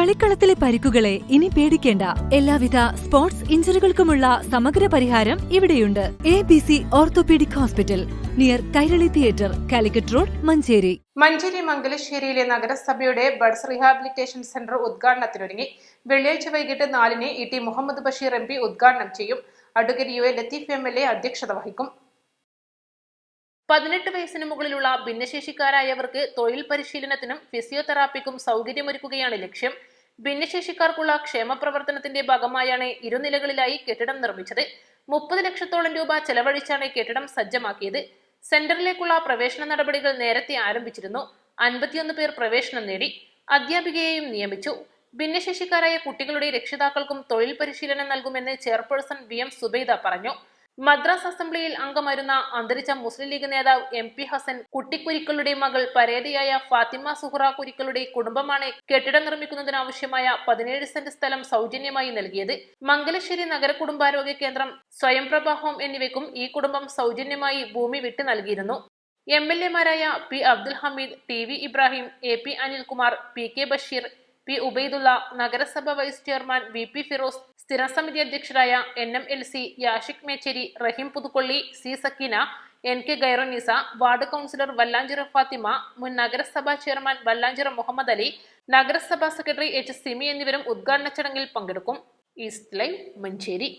കളിക്കളത്തിലെ പരിക്കുകളെ ഇനി പേടിക്കേണ്ട. എല്ലാവിധ സ്പോർട്സ് ഇഞ്ചുറികൾക്കുമുള്ള സമഗ്ര പരിഹാരം ഇവിടെയുണ്ട്. ABC orthopaedic hospital, near Kairali theatre, Calicut road, Manjeri. Manjeri മംഗലശ്ശേരിയിലെ നഗരസഭയുടെ ബഡ്സ് റീഹാബിലിറ്റേഷൻ സെന്റർ ഉദ്ഘാടനത്തിനൊരുങ്ങി. വെള്ളിയാഴ്ച വൈകിട്ട് 4-ന് ET മുഹമ്മദ് ബഷീർ MP ഉദ്ഘാടനം ചെയ്യും. അഡ്വക്കേറ്റ് UA ലത്തീഫ് MLA അധ്യക്ഷത വഹിക്കും. 18 വയസ്സിന് മുകളിലുള്ള ഭിന്നശേഷിക്കാരായവർക്ക് തൊഴിൽ പരിശീലനത്തിനും ഫിസിയോതെറാപ്പിക്കും സൗകര്യമൊരുക്കുകയാണ് ലക്ഷ്യം. ഭിന്നശേഷിക്കാർക്കുള്ള ക്ഷേമ പ്രവർത്തനത്തിന്റെ ഭാഗമായാണ് ഇരുനിലകളിലായി കെട്ടിടം നിർമ്മിച്ചത്. 30 ലക്ഷത്തോളം രൂപ ചെലവഴിച്ചാണ് കെട്ടിടം സജ്ജമാക്കിയത്. സെന്ററിലേക്കുള്ള പ്രവേശന നടപടികൾ നേരത്തെ ആരംഭിച്ചിരുന്നു. 51 പേർ പ്രവേശനം നേടി. അധ്യാപികയെയും നിയമിച്ചു. ഭിന്നശേഷിക്കാരായ കുട്ടികളുടെ രക്ഷിതാക്കൾക്കും തൊഴിൽ പരിശീലനം നൽകുമെന്ന് ചെയർപേഴ്സൺ VM സുബൈദ പറഞ്ഞു. മദ്രാസ് അസംബ്ലിയിൽ അംഗമായിരുന്ന അന്തരിച്ച മുസ്ലിം ലീഗ് നേതാവ് MP ഹസൻ കുട്ടിക്കുരിക്കളുടെ മകൾ പരേതയായ ഫാത്തിമ സുഹറ കുരിക്കളുടെ കുടുംബമാണ് കെട്ടിടം നിർമ്മിക്കുന്നതിനാവശ്യമായ 17 സെന്റ് സ്ഥലം സൗജന്യമായി നൽകിയത്. മംഗലശ്ശേരി നഗര കുടുംബാരോഗ്യ കേന്ദ്രം, സ്വയംപ്രഭ ഹോം എന്നിവയ്ക്കും ഈ കുടുംബം സൗജന്യമായി ഭൂമി വിട്ടു നൽകിയിരുന്നു. MLA മാരായ P Abdul Hameed, TV Ibrahim, AP Anilkumar, PK Basheer, P Ubaidullah, നഗരസഭ വൈസ് ചെയർമാൻ VP ഫിറോസ്, സ്ഥിരം സമിതി അധ്യക്ഷരായ NMLC Yashik Mecheri, Raheem Puthukkolli, C Sakeena, NK Gyronisa, ward councillor Vallanchira Fathima, മുൻ നഗരസഭാ ചെയർമാൻ വല്ലാഞ്ചിറ മുഹമ്മദ് അലി, നഗരസഭാ സെക്രട്ടറി H സിമി എന്നിവരും ഉദ്ഘാടന ചടങ്ങിൽ പങ്കെടുക്കും. East live, Manjeri.